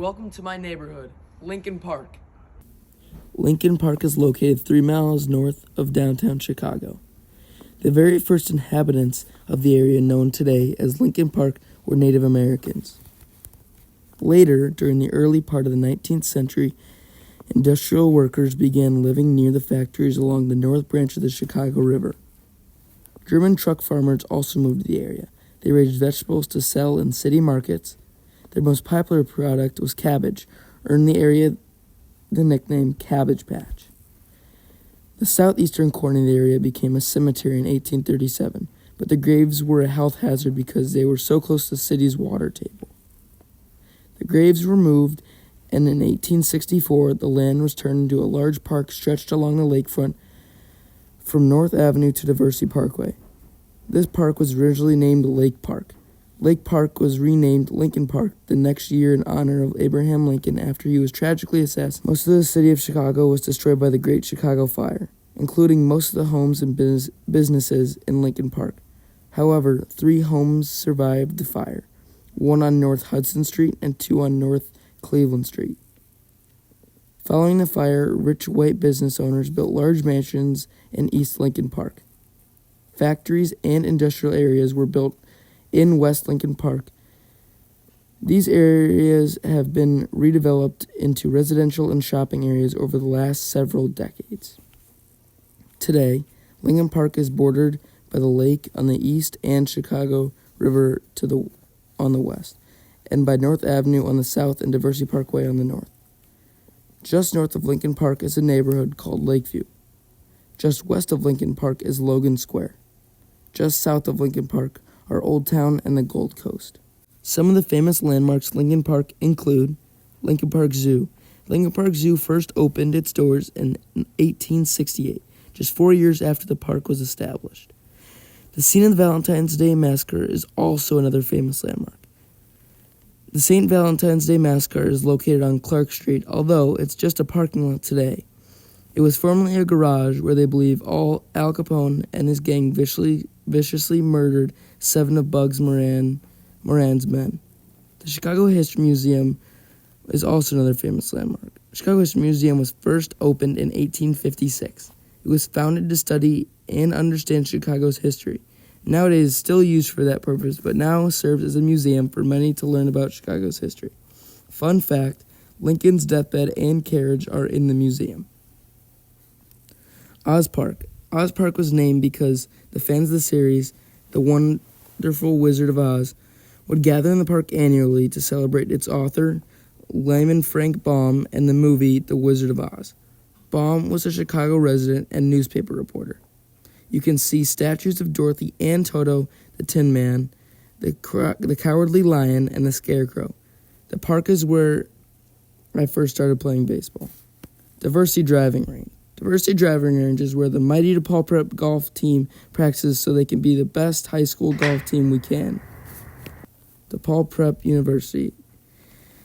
Welcome to my neighborhood, Lincoln Park. Lincoln Park is located 3 miles north of downtown Chicago. The very first inhabitants of the area known today as Lincoln Park were Native Americans. Later, during the early part of the 19th century, industrial workers began living near the factories along the north branch of the Chicago River. German truck farmers also moved to the area. They raised vegetables to sell in city markets. Their most popular product was cabbage, earning the area the nickname Cabbage Patch. The southeastern corner of the area became a cemetery in 1837, but the graves were a health hazard because they were so close to the city's water table. The graves were moved, and in 1864, the land was turned into a large park stretched along the lakefront from North Avenue to Diversey Parkway. This park was originally named Lake Park. Lake Park was renamed Lincoln Park the next year in honor of Abraham Lincoln after he was tragically assassinated. Most of the city of Chicago was destroyed by the Great Chicago Fire, including most of the homes and businesses in Lincoln Park. However, 3 homes survived the fire, 1 on North Hudson Street and 2 on North Cleveland Street. Following the fire, rich white business owners built large mansions in East Lincoln Park. Factories and industrial areas were built in West Lincoln Park. These areas have been redeveloped into residential and shopping areas over the last several decades. Today, Lincoln Park is bordered by the lake on the east and Chicago River on the west, and by North Avenue on the south and Diversey Parkway on the north. Just north of Lincoln Park is a neighborhood called Lakeview. Just west of Lincoln Park is Logan Square. Just south of Lincoln Park are Old Town and the Gold Coast. Some of the famous landmarks Lincoln Park include Lincoln Park Zoo. Lincoln Park Zoo first opened its doors in 1868, just 4 years after the park was established. The scene of the Valentine's Day Massacre is also another famous landmark. The St. Valentine's Day Massacre is located on Clark Street, although it's just a parking lot today. It was formerly a garage where they believe Al Capone and his gang viciously murdered 7 of Bugs Moran's men. The Chicago History Museum is also another famous landmark. The Chicago History Museum was first opened in 1856. It was founded to study and understand Chicago's history. Nowadays, it's still used for that purpose, but now serves as a museum for many to learn about Chicago's history. Fun fact, Lincoln's deathbed and carriage are in the museum. Oz Park. Oz Park was named because the fans of the series, The Wonderful Wizard of Oz, would gather in the park annually to celebrate its author, Lyman Frank Baum, and the movie The Wizard of Oz. Baum was a Chicago resident and newspaper reporter. You can see statues of Dorothy and Toto, the Tin Man, the Cowardly Lion, and the Scarecrow. The park is where I first started playing baseball. Diversey Driving Range. Diversey Driving Range is where the mighty DePaul Prep golf team practices so they can be the best high school golf team we can. DePaul Prep University.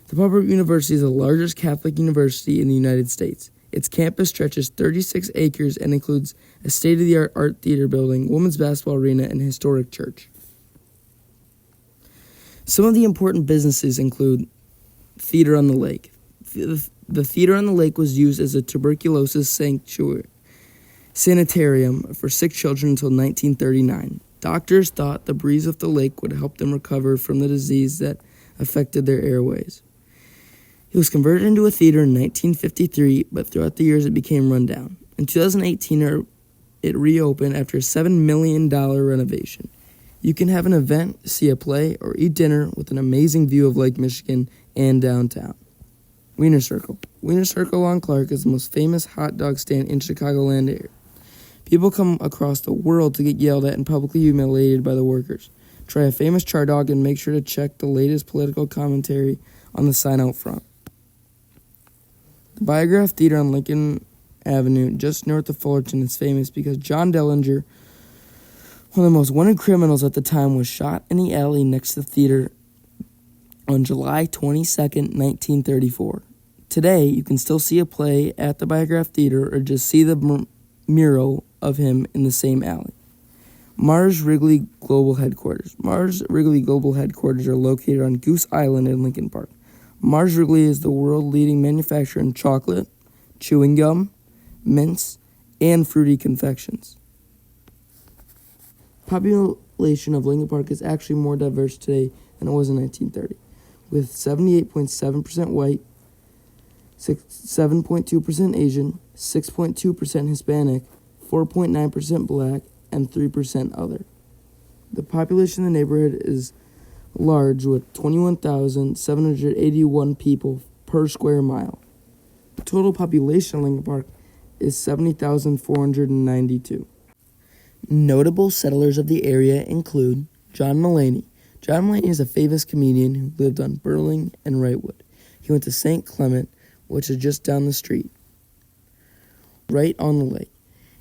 DePaul Prep University is the largest Catholic university in the United States. Its campus stretches 36 acres and includes a state-of-the-art art theater building, women's basketball arena, and a historic church. Some of the important businesses include Theater on the Lake. The Theater on the Lake was used as a tuberculosis sanitarium for sick children until 1939. Doctors thought the breeze of the lake would help them recover from the disease that affected their airways. It was converted into a theater in 1953, but throughout the years it became run down. In 2018, it reopened after a $7 million renovation. You can have an event, see a play, or eat dinner with an amazing view of Lake Michigan and downtown. Wiener Circle. Wiener Circle on Clark is the most famous hot dog stand in Chicagoland area. People come across the world to get yelled at and publicly humiliated by the workers. Try a famous char dog and make sure to check the latest political commentary on the sign out front. The Biograph Theater on Lincoln Avenue, just north of Fullerton, is famous because John Dellinger, one of the most wanted criminals at the time, was shot in the alley next to the theater on July 22, 1934. Today, you can still see a play at the Biograph Theater or just see the mural of him in the same alley. Mars Wrigley Global Headquarters. Mars Wrigley Global Headquarters are located on Goose Island in Lincoln Park. Mars Wrigley is the world-leading manufacturer in chocolate, chewing gum, mints, and fruity confections. Population of Lincoln Park is actually more diverse today than it was in 1930, with 78.7% white, 7.2% Asian, 6.2% Hispanic, 4.9% black, and 3% other. The population in the neighborhood is large, with 21,781 people per square mile. The total population of Lincoln Park is 70,492. Notable settlers of the area include John Mulaney. John Mulaney is a famous comedian who lived on Burling and Wrightwood. He went to St. Clement, which is just down the street, right on the lake.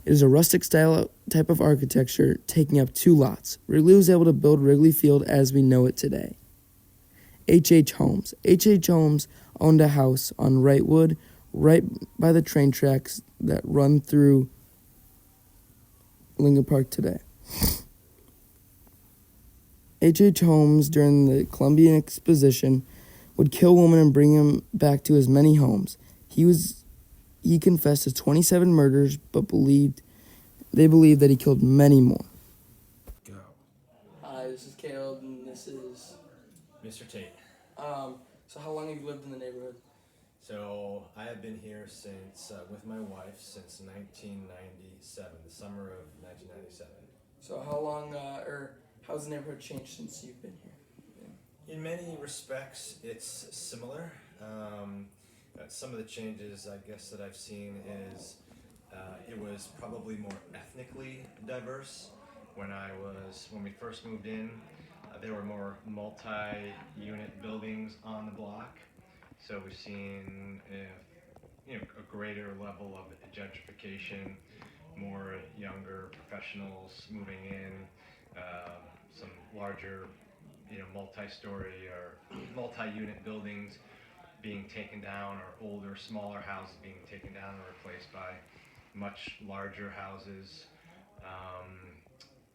It is a rustic-style type of architecture, taking up 2 lots. Wrigley was able to build Wrigley Field as we know it today. H.H. Holmes. H.H. Holmes owned a house on Wrightwood, right by the train tracks that run through Lincoln Park today. H.H. Holmes, during the Columbian Exposition, would kill women and bring them back to his many homes. He confessed to 27 murders, but they believed that he killed many more. Go. Hi, this is Caleb, and this is. Mr. Tate. So how long have you lived in the neighborhood? So I have been here since, with my wife, since 1997, the summer of 1997. So how's the neighborhood changed since you've been here? In many respects, it's similar. Some of the changes, I guess, that I've seen is it was probably more ethnically diverse when we first moved in. There were more multi-unit buildings on the block, so we've seen a greater level of gentrification, more younger professionals moving in, some larger, multi-story or multi-unit buildings being taken down, or older, smaller houses being taken down and replaced by much larger houses.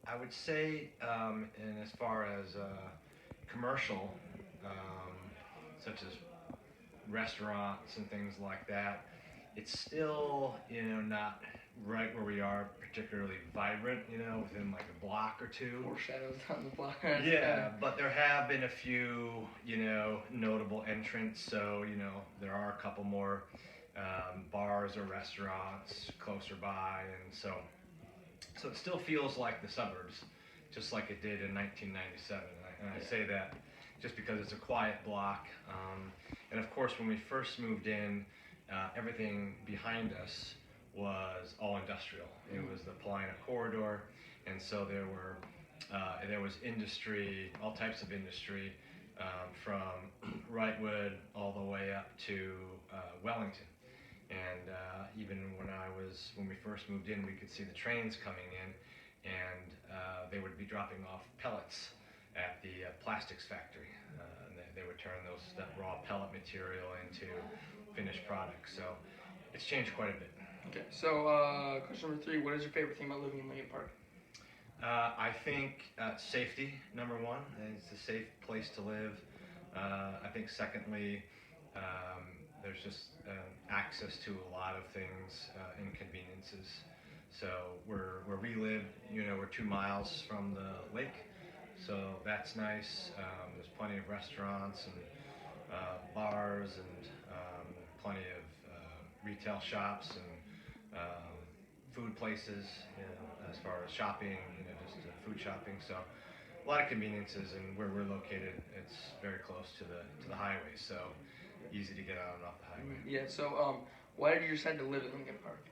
I would say, and as far as commercial, such as restaurants and things like that, it's still, not right where we are particularly vibrant, within like a block or two. More shadows on the block. Yeah, but there have been a few, notable entrants. So, there are a couple more bars or restaurants closer by, and so it still feels like the suburbs, just like it did in 1997. And I say that just because it's a quiet block. And of course, when we first moved in, everything behind us was all industrial. It was the Paulina corridor, and so there was industry, all types of industry, from Wrightwood all the way up to Wellington. And even when we first moved in, we could see the trains coming in, and they would be dropping off pellets at the plastics factory. And they would turn that raw pellet material into finished products. So it's changed quite a bit. Okay, so question number 3, what is your favorite thing about living in Lincoln Park? I think safety, number one. It's a safe place to live. I think secondly, there's just access to a lot of things and conveniences. So where we live, we're 2 miles from the lake, so that's nice. There's plenty of restaurants and bars and plenty of retail shops and food places, as far as shopping, just food shopping. So a lot of conveniences, and where we're located, it's very close to the highway, so easy to get on and off the highway. Yeah, so why did you decide to live in Lincoln Park?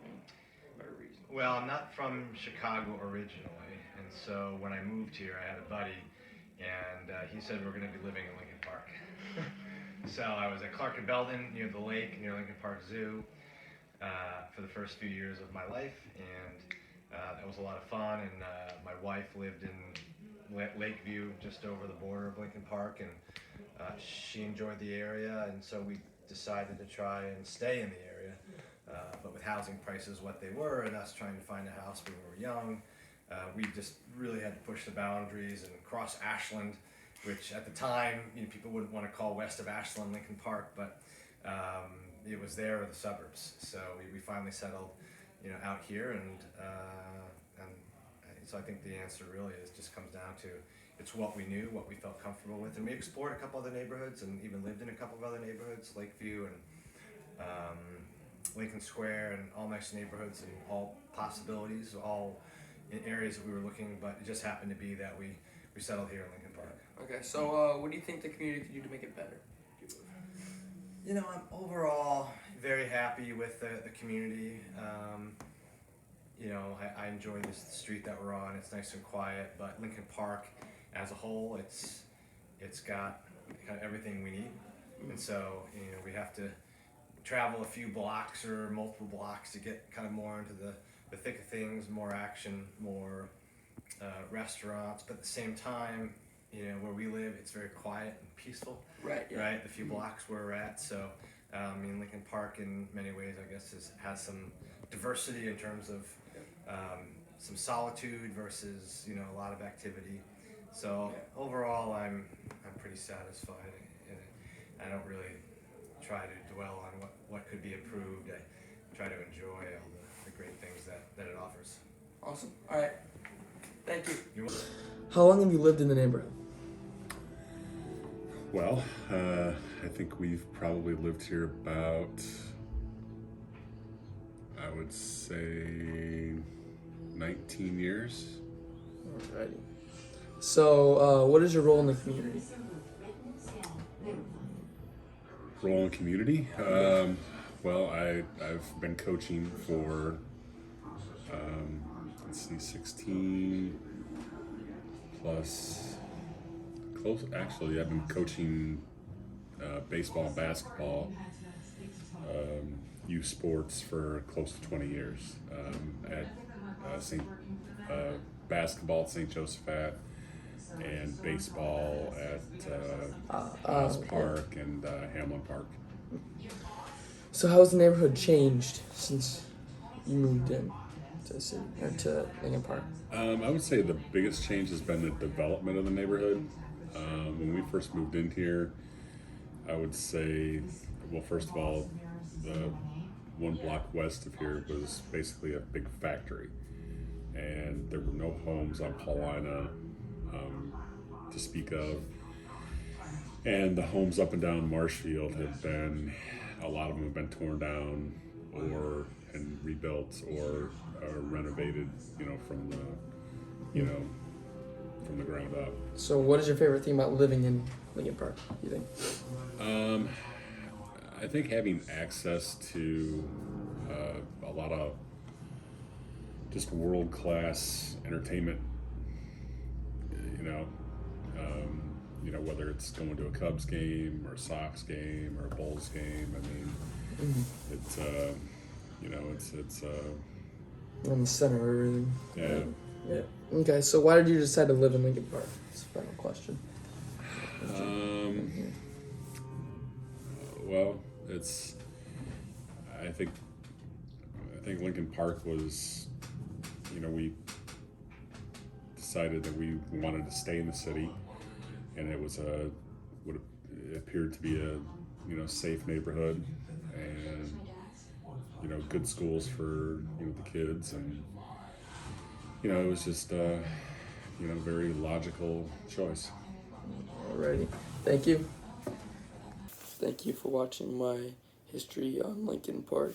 For a reason. Well, I'm not from Chicago originally, and so when I moved here, I had a buddy, and he said we're going to be living in Lincoln Park. So I was at Clark and Belden, near the lake, near Lincoln Park Zoo, for the first few years of my life, and that was a lot of fun. And my wife lived in Lakeview, just over the border of Lincoln Park, and she enjoyed the area, and so we decided to try and stay in the area. But with housing prices what they were, and us trying to find a house when we were young, we just really had to push the boundaries and cross Ashland which at the time, people wouldn't want to call west of Ashland Lincoln Park, but it was there in the suburbs. So we finally settled, out here, and so I think the answer really just comes down to it's what we knew, what we felt comfortable with, and we explored a couple other neighborhoods and even lived in a couple of other neighborhoods, Lakeview and Lincoln Square, and all nice neighborhoods and all possibilities, all in areas that we were looking, but it just happened to be that we settled here in Lincoln Park. Okay, so what do you think the community could do to make it better? I'm overall very happy with the community. I enjoy this street that we're on. It's nice and quiet, but Lincoln Park as a whole, it's got kind of everything we need. And so, we have to travel a few blocks or multiple blocks to get kind of more into the thick of things, more action, more restaurants, but at the same time, where we live, it's very quiet and peaceful. Right. Yeah. Right. The few blocks where we're at. So, Lincoln Park, in many ways, I guess, has some diversity in terms of some solitude versus a lot of activity. So overall, I'm pretty satisfied in it. I don't really try to dwell on what could be improved. I try to enjoy all the great things that it offers. Awesome. All right. Thank you. You're welcome. How long have you lived in the neighborhood? Well, I think we've probably lived here about, I would say, 19 years. Alrighty. So, what is your role in the community? Role in community? Well, I've been coaching for, 16 plus, close, actually, I've been coaching baseball and basketball, youth sports for close to 20 years. At basketball at St. Josephat, and baseball at Ross Park and Hamlin Park. So, how has the neighborhood changed since you moved in to the city or to Lincoln Park? I would say the biggest change has been the development of the neighborhood. When we first moved in here, I would say, well, first of all, the one block west of here was basically a big factory, and there were no homes on Paulina to speak of. And the homes up and down Marshfield have been, a lot of them have been torn down and rebuilt or renovated, from the ground up. So, what is your favorite thing about living in Lincoln Park, you think? I think having access to a lot of just world-class entertainment, whether it's going to a Cubs game or a Sox game or a Bulls game. I mean, it's We're in the center of everything. yeah. Yeah. Okay, so why did you decide to live in Lincoln Park? That's the final question. Well, I think Lincoln Park was, we decided that we wanted to stay in the city, and it was what appeared to be a safe neighborhood, and good schools for the kids, and it was just very logical choice. Alrighty. Thank you. Thank you for watching my history on Lincoln Park.